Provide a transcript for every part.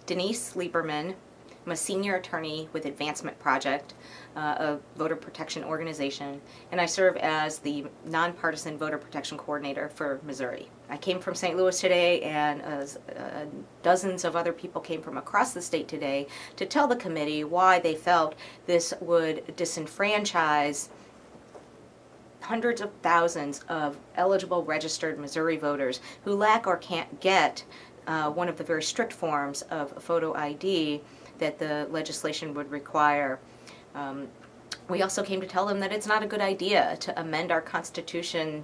Denise Lieberman. I'm a senior attorney with Advancement Project, a voter protection organization, and I serve as the nonpartisan voter protection coordinator for Missouri. I came from St. Louis today, and dozens of other people came from across the state today to tell the committee why they felt this would disenfranchise hundreds of thousands of eligible registered Missouri voters who lack or can't get one of the very strict forms of photo ID that the legislation would require. We also came to tell them that it's not a good idea to amend our Constitution,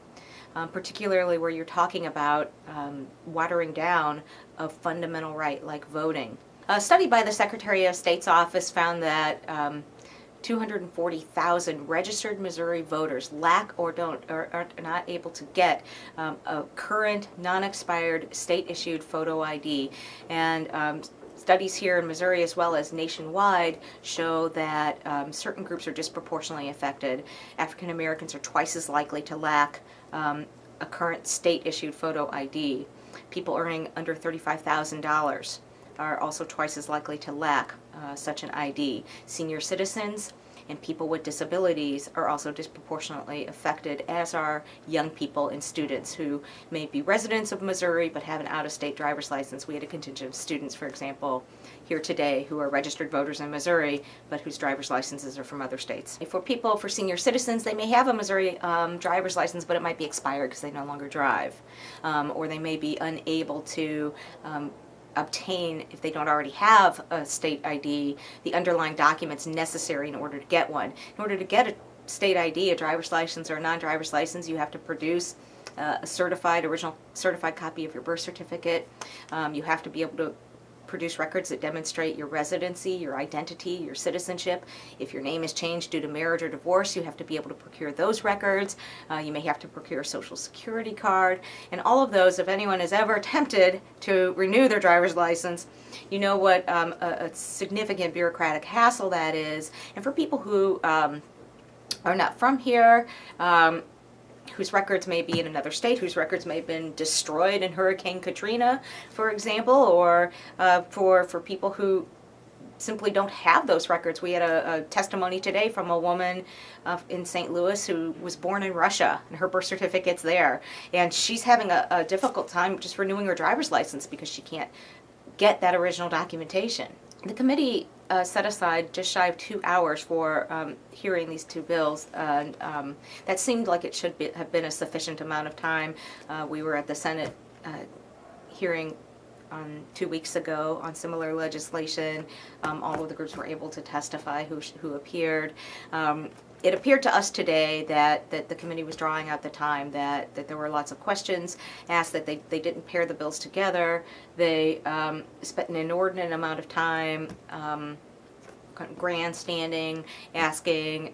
particularly where you're talking about watering down a fundamental right like voting. A study by the Secretary of State's office found that 240,000 registered Missouri voters lack or are not able to get a current, non-expired, state-issued photo ID. And studies here in Missouri as well as nationwide show that certain groups are disproportionately affected. African Americans are twice as likely to lack a current state-issued photo ID. People earning under $35,000 are also twice as likely to lack such an ID. Senior citizens and people with disabilities are also disproportionately affected, as are young people and students who may be residents of Missouri but have an out-of-state driver's license. We had a contingent of students, for example, here today who are registered voters in Missouri but whose driver's licenses are from other states. For senior citizens, they may have a Missouri driver's license, but it might be expired because they no longer drive, or they may be unable to obtain, if they don't already have a state ID, the underlying documents necessary in order to get one. In order to get a state ID, a driver's license or a non-driver's license, you have to produce a original certified copy of your birth certificate. You have to be able to produce records that demonstrate your residency, your identity, your citizenship. If your name is changed due to marriage or divorce, you have to be able to procure those records. You may have to procure a social security card. And all of those, if anyone has ever attempted to renew their driver's license, you know what a significant bureaucratic hassle that is. And for people who are not from here, whose records may be in another state, whose records may have been destroyed in Hurricane Katrina, for example, or for people who simply don't have those records. We had a testimony today from a woman in St. Louis who was born in Russia, and her birth certificate's there, and she's having a difficult time just renewing her driver's license because she can't get that original documentation. The committee set aside just shy of 2 hours for hearing these two bills, and that seemed like it should have been a sufficient amount of time. We were at the Senate hearing 2 weeks ago on similar legislation. All of the groups were able to testify who appeared. It appeared to us today that the committee was drawing out the time, that there were lots of questions asked, that they didn't pair the bills together. They spent an inordinate amount of time kind of grandstanding, asking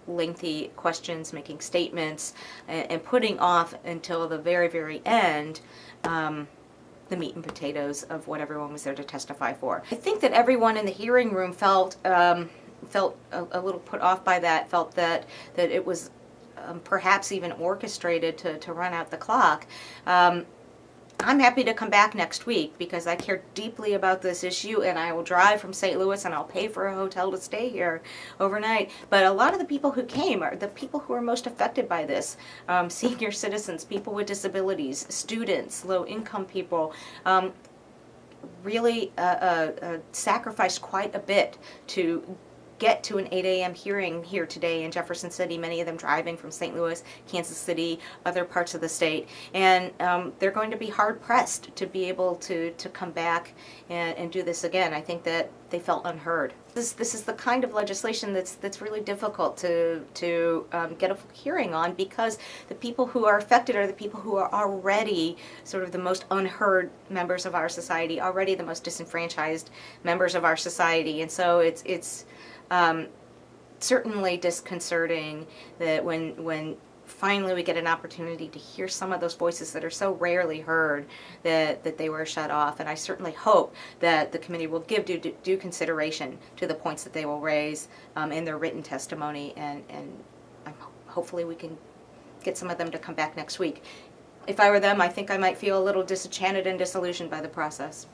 lengthy questions, making statements, and putting off until the very, very end the meat and potatoes of what everyone was there to testify for. I think that everyone in the hearing room felt a little put off by that, felt that it was perhaps even orchestrated to run out the clock. I'm happy to come back next week because I care deeply about this issue, and I will drive from St. Louis and I'll pay for a hotel to stay here overnight. But a lot of the people who came are the people who are most affected by this. Senior citizens, people with disabilities, students, low-income people, really sacrificed quite a bit to get to an 8 a.m. hearing here today in Jefferson City, many of them driving from St. Louis, Kansas City, other parts of the state. And they're going to be hard-pressed to be able to come back and do this again. I think that they felt unheard. This is the kind of legislation that's really difficult to get a hearing on, because the people who are affected are the people who are already sort of the most unheard members of our society, already the most disenfranchised members of our society. And so it's certainly disconcerting that when finally we get an opportunity to hear some of those voices that are so rarely heard, that they were shut off. And I certainly hope that the committee will give due consideration to the points that they will raise in their written testimony, and hopefully we can get some of them to come back next week. If I were them, I think I might feel a little disenchanted and disillusioned by the process.